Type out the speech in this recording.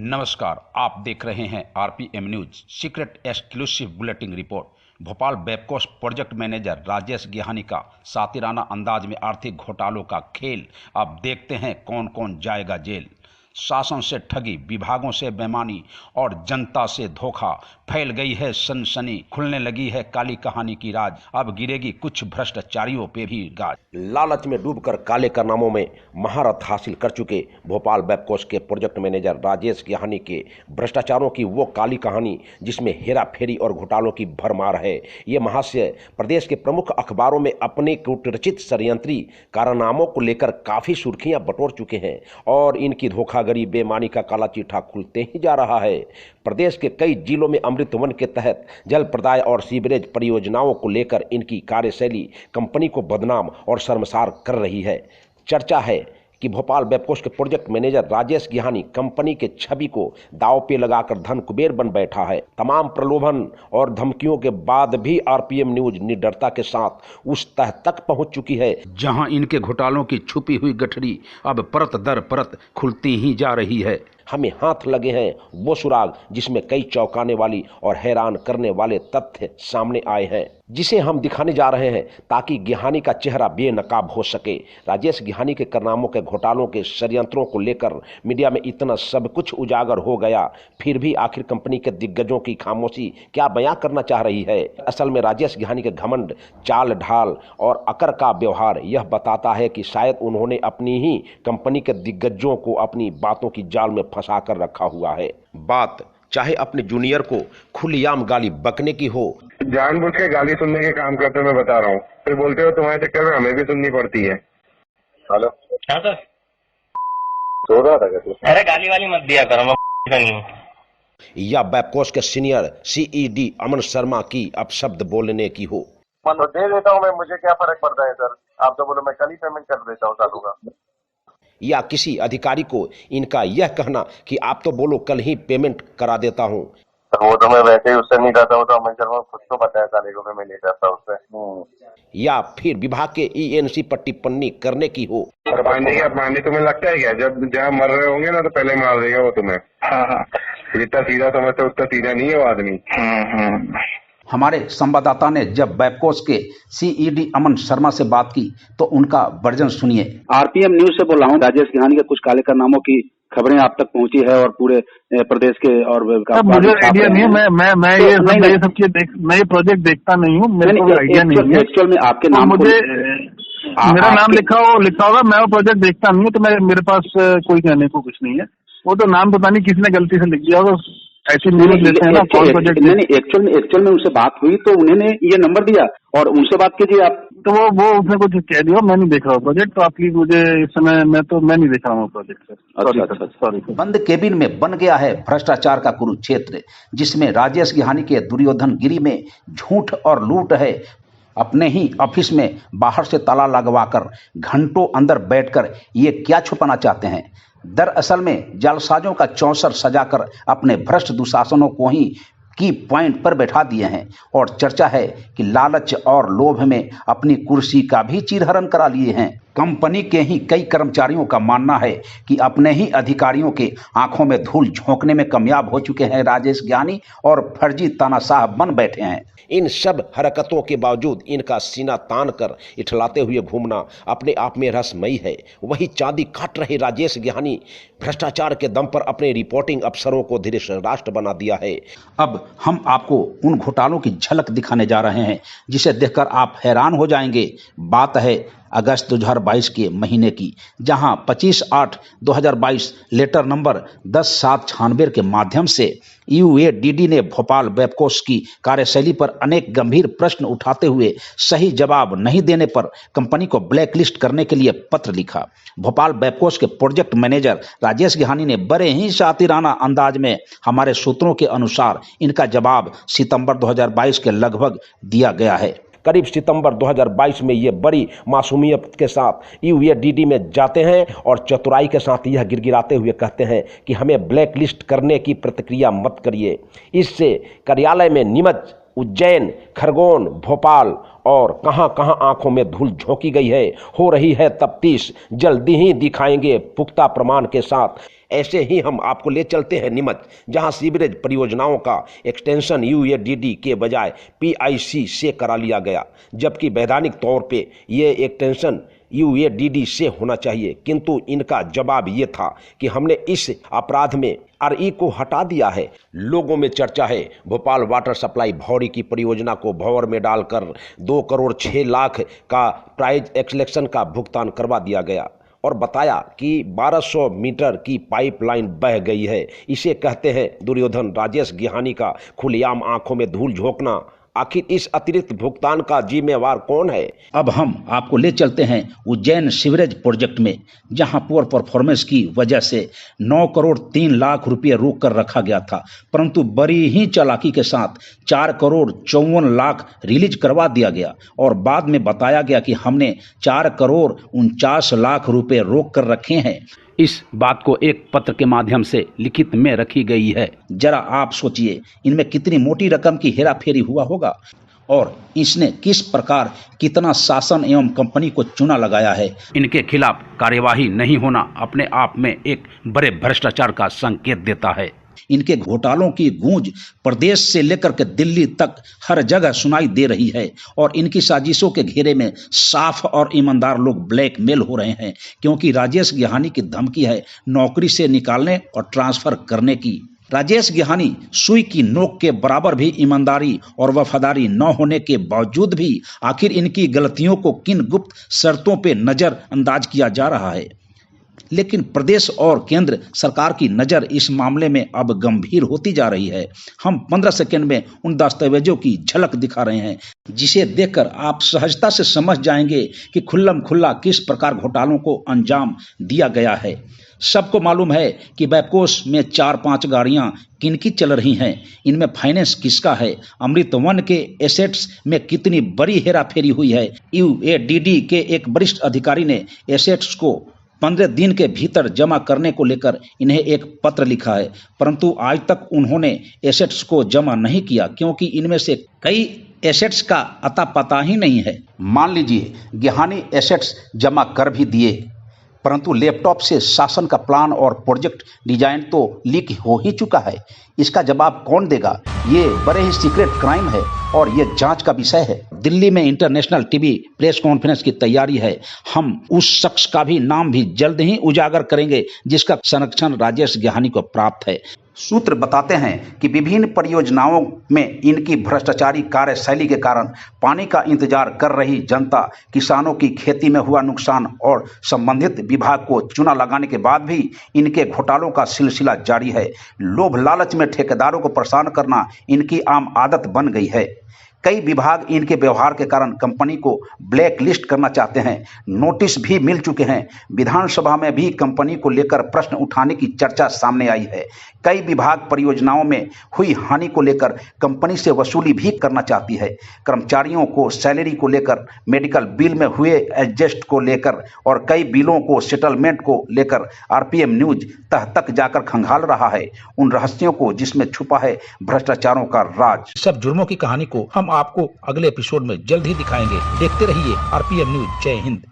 नमस्कार, आप देख रहे हैं RPM news secret exclusive bulletin report. Bhopal बेबकोस प्रोजेक्ट मैनेजर राजेश गिहानी का सातिराना अंदाज में आर्थिक घोटालों का खेल। अब देखते हैं कौन कौन जाएगा जेल। शासन से ठगी, विभागों से बेईमानी और जनता से धोखा, फैल गई है सनसनी, खुलने लगी है काली कहानी की राज। अब गिरेगी कुछ भ्रष्टाचारियों पे भी गाज। लालच में डूबकर काले कारनामों में महारत हासिल कर चुके भोपाल बेबकोस के प्रोजेक्ट मैनेजर राजेश गिहानी के भ्रष्टाचारों की वो काली कहानी जिसमें हेरा फेरी और घोटालों की भरमार है। ये महाशय प्रदेश के प्रमुख अखबारों में अपने कूटरचित षड्यंत्री कारनामों को लेकर काफी सुर्खियां बटोर चुके हैं और इनकी धोखाधड़ी, बेईमानी का काला चिट्ठा खुलते ही जा रहा है। प्रदेश के कई जिलों में अमृत वन के तहत जल प्रदाय और सीवरेज परियोजनाओं को लेकर इनकी कार्यशैली कंपनी को बदनाम और शर्मसार कर रही है। चर्चा है कि भोपाल बेबकोस के प्रोजेक्ट मैनेजर राजेश गिहानी कंपनी के छवि को दांव पे लगाकर धन कुबेर बन बैठा है। तमाम प्रलोभन और धमकियों के बाद भी आरपीएम न्यूज निडरता के साथ उस तह तक पहुंच चुकी है जहां इनके घोटालों की छुपी हुई गठरी अब परत दर परत खुलती ही जा रही है। हमें हाथ लगे हैं वो सुराग जिसमें कई चौंकाने वाली और हैरान करने वाले तथ्य सामने आए हैं, जिसे हम दिखाने जा रहे हैं ताकि गिहानी का चेहरा बेनकाब हो सके। राजेश गिहानी के कारनामों के घोटालों के षड्यंत्रों को लेकर मीडिया में इतना सब कुछ उजागर हो गया, फिर भी आखिर कंपनी के दिग्गजों की खामोशी क्या बयां करना चाह रही है। असल में राजेश गिहानी के घमंड, चाल ढाल और अकर का व्यवहार यह बताता है कि शायद उन्होंने अपनी ही कंपनी के दिग्गजों को अपनी बातों की जाल में फंसा कर रखा हुआ है। बात चाहे अपने जूनियर को खुलेआम गाली बकने की हो, जानबूझ के गाली सुनने के काम करते मैं बता रहा हूँ, फिर बोलते हो तुम्हारे चक्कर में हमें भी सुननी पड़ती है। हेलो, हाँ सर, सो रहा था क्या तू? अरे गाली वाली मत दिया करो, मैं नहीं हूँ। या बेबकोस के सीनियर सीईडी अमन शर्मा की अपशब्द बोलने की हो। तो दे देता हूँ मैं, मुझे क्या फर्क पड़ता है सर। आप तो बोलो मैं कल ही पेमेंट कर देता हूँ चालू का। या किसी अधिकारी को इनका यह कहना कि आप तो बोलो कल ही पेमेंट करा देता हूँ। वो तो मैं वैसे ही उससे नहीं करता हूँ, तो अमन शर्मा खुद तो पता है साले को, मैं नहीं करता उससे। या फिर विभाग के ईएनसी पर टिप्पणी करने की हो। पानी तुम्हें लगता है क्या, जब जहाँ मर रहे होंगे ना तो पहले मार देगा वो तुम्हें। जितना सीधा समझते उतना सीधा नहीं है वो आदमी। हमारे संवाददाता ने जब बेबकोस के सीईडी अमन शर्मा से बात की तो उनका वर्जन सुनिए। आरपीएम न्यूज से बोल रहा हूँ। राजेश गिहानी के कुछ काले कारनामों की खबरें आप तक पहुंची है और पूरे प्रदेश के और मुझे आइडिया नहीं है। मैं ये सब चीजें मैं ये प्रोजेक्ट देखता नहीं हूँ, मेरे को आइडिया नहीं है। एक्चुअल में आपके नाम मुझे मेरा नाम लिखा होगा, मैं वो प्रोजेक्ट देखता नहीं हूँ, तो मेरे पास कोई कहने को कुछ नहीं है। वो तो नाम पता नहीं किसने गलती से लिख दिया होगा, ऐसी न्यूज देते हैं ना कौन प्रोजेक्ट। एक्चुअल में उनसे बात हुई तो उन्होंने ये नंबर दिया और उनसे बात कीजिए आप। तो वो उसने कुछ कह दिया, मैं नहीं देख रहा हूँ प्रोजेक्ट, तो आप प्लीज मुझे इस समय मैं नहीं देख रहा हूँ प्रोजेक्ट सर। सॉरी। बंद केबिन में बन गया है भ्रष्टाचार का कुरुक्षेत्र, जिसमें राजेश गिहानी के दुर्योधन गिरी में झूठ और लूट है। अपने ही ऑफिस में बाहर से ताला लगवाकर घंटों अंदर बैठकर ये क्या छुपाना चाहते हैं। दरअसल में जालसाजों का चौसर सजाकर अपने भ्रष्ट दुशासनों को ही की पॉइंट पर बैठा दिए हैं और चर्चा है कि लालच और लोभ में अपनी कुर्सी का भी चीरहरण करा लिए हैं। कंपनी के ही कई कर्मचारियों का मानना है कि अपने ही अधिकारियों के आंखों में धूल झोंकने में कामयाब हो चुके हैं राजेश गिहानी और फर्जी तानाशाह बन बैठे हैं। इन सब हरकतों के बावजूद इनका सीना तान कर इठलाते हुए घूमना अपने आप में रहस्यमयी है। वही चांदी काट रहे राजेश गिहानी भ्रष्टाचार के दम पर अपने रिपोर्टिंग अफसरों को धीरे राष्ट्र बना दिया है। अब हम आपको उन घोटालों की झलक दिखाने जा रहे हैं जिसे देखकर आप हैरान हो जाएंगे। बात है अगस्त 2022 के महीने की, जहां 25/8/2022 लेटर नंबर 10/796 के माध्यम से यूएडीडी ने भोपाल बेबकोस की कार्यशैली पर अनेक गंभीर प्रश्न उठाते हुए सही जवाब नहीं देने पर कंपनी को ब्लैकलिस्ट करने के लिए पत्र लिखा। भोपाल बेबकोस के प्रोजेक्ट मैनेजर राजेश गिहानी ने बड़े ही शातिराना अंदाज में हमारे सूत्रों के अनुसार इनका जवाब सितंबर 2022 के लगभग दिया गया है। करीब सितंबर 2022 में ये बड़ी मासूमियत के साथ यूएडीडी में जाते हैं और चतुराई के साथ यह गिड़गिड़ाते हुए कहते हैं कि हमें ब्लैक लिस्ट करने की प्रतिक्रिया मत करिए। इससे कार्यालय में नीमच, उज्जैन, खरगोन, भोपाल और कहां कहां आंखों में धूल झोंकी गई है। हो रही है तफ्तीश, जल्दी ही दिखाएंगे पुख्ता प्रमाण के साथ। ऐसे ही हम आपको ले चलते हैं नीमच, जहां सीवरेज परियोजनाओं का एक्सटेंशन यूएडीडी के बजाय पीआईसी से करा लिया गया, जबकि वैधानिक तौर पे ये एक्सटेंशन यूएडीडी से होना चाहिए। किंतु इनका जवाब ये था कि हमने इस अपराध में आरई को हटा दिया है। लोगों में चर्चा है भोपाल वाटर सप्लाई भौरी की परियोजना को भंवर में डालकर 2 करोड़ 6 लाख का प्राइज एक्सलेक्शन का भुगतान करवा दिया गया और बताया कि 1200 मीटर की पाइपलाइन बह गई है। इसे कहते हैं दुर्योधन राजेश गिहानी का खुलेआम आंखों में धूल झोंकना। आखिर इस अतिरिक्त भुगतान का जिम्मेवार कौन है? अब हम आपको ले चलते हैं उज्जैन सीवरेज प्रोजेक्ट में, जहां पुअर परफॉर्मेंस की वजह से 9 करोड़ 3 लाख रुपए रोक कर रखा गया था, परंतु बड़ी ही चालाकी के साथ 4 करोड़ 54 लाख रिलीज करवा दिया गया और बाद में बताया गया कि हमने 4 करोड़ 49 लाख रुपए रोक कर रखे हैं। इस बात को एक पत्र के माध्यम से लिखित में रखी गई है। जरा आप सोचिए, इनमें कितनी मोटी रकम की हेराफेरी हुआ होगा और इसने किस प्रकार कितना शासन एवं कंपनी को चूना लगाया है। इनके खिलाफ कार्यवाही नहीं होना अपने आप में एक बड़े भ्रष्टाचार का संकेत देता है। इनके घोटालों की गूंज प्रदेश से लेकर के दिल्ली तक हर जगह सुनाई दे रही है और इनकी साजिशों के घेरे में साफ और ईमानदार लोग ब्लैकमेल हो रहे हैं, क्योंकि राजेश गिहानी की धमकी है नौकरी से निकालने और ट्रांसफर करने की। राजेश गिहानी सुई की नोक के बराबर भी ईमानदारी और वफादारी न होने के बावजूद भी आखिर इनकी गलतियों को किन गुप्त शर्तों पर नजरअंदाज किया जा रहा है। लेकिन प्रदेश और केंद्र सरकार की नज़र इस मामले में अब गंभीर होती जा रही है। हम 15 सेकंड में उन दस्तावेजों की झलक दिखा रहे हैं, जिसे देखकर आप सहजता से समझ जाएंगे कि खुल्लम खुल्ला किस प्रकार घोटालों को अंजाम दिया गया है। सबको मालूम है कि बैपकोस में 4-5 गाड़ियां किनकी चल रही हैं, इनमें फाइनेंस किसका है, अमृत वन के एसेट्स में कितनी बड़ी हेराफेरी हुई है। यूएडीडी के एक वरिष्ठ अधिकारी ने एसेट्स को 15 दिन के भीतर जमा करने को लेकर इन्हें एक पत्र लिखा है, परंतु आज तक उन्होंने एसेट्स को जमा नहीं किया, क्योंकि इनमें से कई एसेट्स का अता पता ही नहीं है। मान लीजिए गिहानी एसेट्स जमा कर भी दिए, परंतु लैपटॉप से शासन का प्लान और प्रोजेक्ट डिजाइन तो लीक हो ही चुका है। इसका जवाब कौन देगा? ये बड़े ही सीक्रेट क्राइम है और ये जांच का विषय है। दिल्ली में इंटरनेशनल टीवी प्रेस कॉन्फ्रेंस की तैयारी है। हम उस शख्स का भी नाम भी जल्द ही उजागर करेंगे जिसका संरक्षण राजेश गिहानी को प्राप्त है। सूत्र बताते हैं कि विभिन्न परियोजनाओं में इनकी भ्रष्टाचारी कार्यशैली के कारण पानी का इंतजार कर रही जनता, किसानों की खेती में हुआ नुकसान और संबंधित विभाग को चूना लगाने के बाद भी इनके घोटालों का सिलसिला जारी है। लोभ लालच में ठेकेदारों को परेशान करना इनकी आम आदत बन गई है। कई विभाग इनके व्यवहार के कारण कंपनी को ब्लैक लिस्ट करना चाहते हैं। नोटिस भी मिल चुके हैं। विधानसभा में भी कंपनी को लेकर प्रश्न उठाने की चर्चा सामने आई है। कई विभाग परियोजनाओं में हुई हानि को लेकर कंपनी से वसूली भी करना चाहती है। कर्मचारियों को सैलरी को लेकर, मेडिकल बिल में हुए एडजस्ट को लेकर और कई बिलों को सेटलमेंट को लेकर आरपीएम न्यूज तह तक जाकर खंगाल रहा है उन रहस्यों को जिसमें छुपा है भ्रष्टाचारों का राज। सब जुर्मों की कहानी को हम आपको अगले एपिसोड में जल्द ही दिखाएंगे। देखते रहिए आरपीएम न्यूज। जय हिंद।